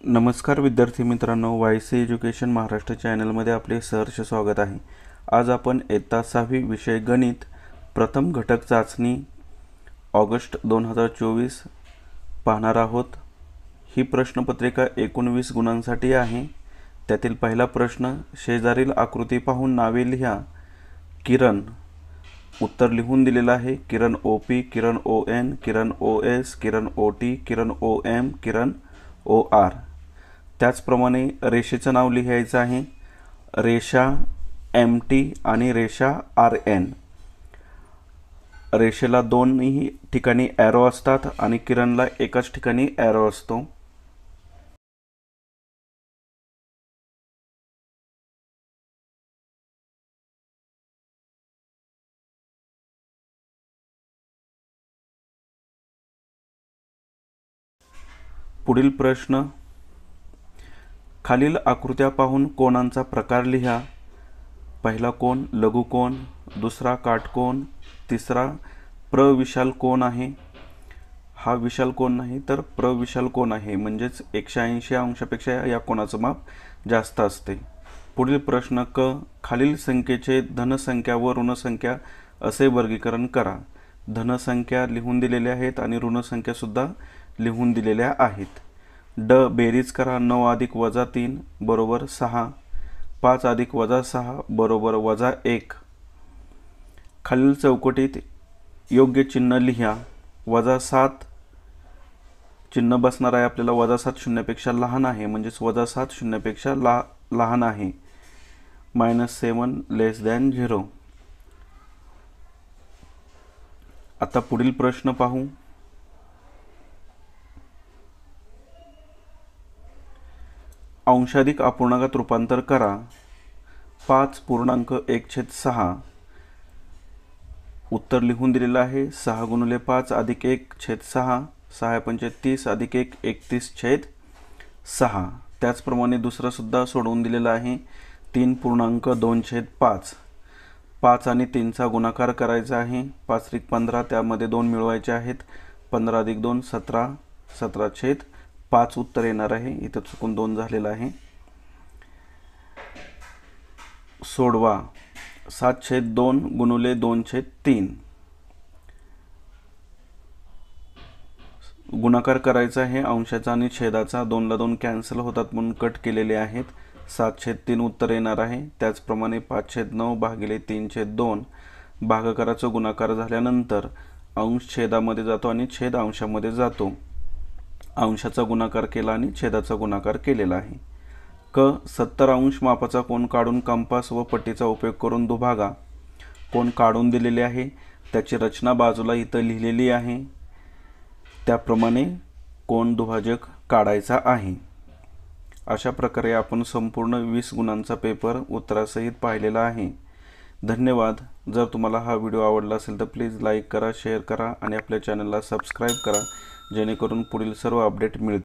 नमस्कार विद्यार्थी मित्रांनो, वायसी एज्युकेशन महाराष्ट्र चॅनलमध्ये आपले सहर्ष स्वागत आहे। आज आपण इयत्ता 6वी विषय गणित प्रथम घटक चाचणी ऑगस्ट 2024 पाहणार आहोत। ही प्रश्नपत्रिका 19 गुणांसाठी आहे। त्यातील पहिला प्रश्न, शेजारील आकृती पाहून नावे लिहा। किरण उत्तर लिहून दिलेला आहे। किरण OP, Kiran ON, Kiran OS, Kiran OT, Kiran OM, Kiran OR। त्याचप्रमाणे रेषेचं नाव लिहायचं आहे। रेषा MT आणि रेषा RN। रेषेला दोन्ही ठिकाणी एरो असतात आणि किरणला एकाच ठिकाणी एरो असतो। पुढील प्रश्न, खालील आकृत्या पाहून कोणांचा प्रकार लिहा। पहिला कोन लघुकोन, दुसरा काटकोन, तिसरा प्रविशाल कोन आहे। हा विशाल कोन नाही तर प्रविशाल कोन आहे, म्हणजेच 180 अंशापेक्षा या कोनाचं माप जास्त असते। पुढील प्रश्न क, खालील संख्येचे धनसंख्या व ऋणसंख्या असे वर्गीकरण करा। धनसंख्या लिहून दिलेल्या आहेत आणि ऋणसंख्या सुद्धा लिहून दिलेल्या आहेत। ड, बेरीज करा। 9 अधिक -3 बरोबर 6, 5 अधिक -6 बरोबर -1। खालील चौकटीत योग्य चिन्ह लिहा। -7 चिन्ह बसणार आहे आपल्याला। -7 शून्यापेक्षा लहान आहे, म्हणजेच -7 शून्यापेक्षा लहान आहे। -7 < 0। आता पुढील प्रश्न पाहू। अंशाधिक अपूर्णांकात रूपांतर करा। 5.1/6 उत्तर लिहून दिलेलं आहे। 6 × 5 + 1/6, 6 × 5 = 30 + 1 31/6। त्याचप्रमाणे दुसरं सुद्धा सोडवून दिलेलं आहे। 3.2/5, 5 आणि 3चा गुणाकार करायचा आहे। 5 × 15, त्यामध्ये 2 मिळवायचे आहेत। 15 + 2 17, 17/5 उत्तर येणार आहे। इथं चुकून 2 झालेला आहे। सोडवा। 7/2 × 2/3 गुणाकार करायचा आहे अंशाचा आणि छेदाचा। 2 ला 2 कॅन्सल होतात म्हणून कट केलेले आहेत। 7/3 उत्तर येणार आहे। त्याचप्रमाणे 5/9 / 3/2 भागाकाराचा गुणाकार झाल्यानंतर अंश छेदामध्ये जातो आणि छेद अंशामध्ये जातो। अंशाचा गुणाकार केला आणि छेदाचा गुणाकार केलेला आहे। क, 70 अंश मापाचा कोन काढून कंपास व पट्टीचा उपयोग करून दुभागा। कोन काढून दिलेले आहे, त्याची रचना बाजूला इथं लिहिलेली आहे। त्याप्रमाणे कोन दुभाजक काढायचा आहे। अशा प्रकारे आपण संपूर्ण 20 गुणांचा पेपर उत्तरासहित पाहिलेला आहे। धन्यवाद। जर तुम्हाला हा व्हिडिओ आवडला असेल तर प्लीज लाईक करा, शेअर करा आणि आपल्या चॅनलला सबस्क्राईब करा, जेणेकरून पुढील सर्व अपडेट मिळतील।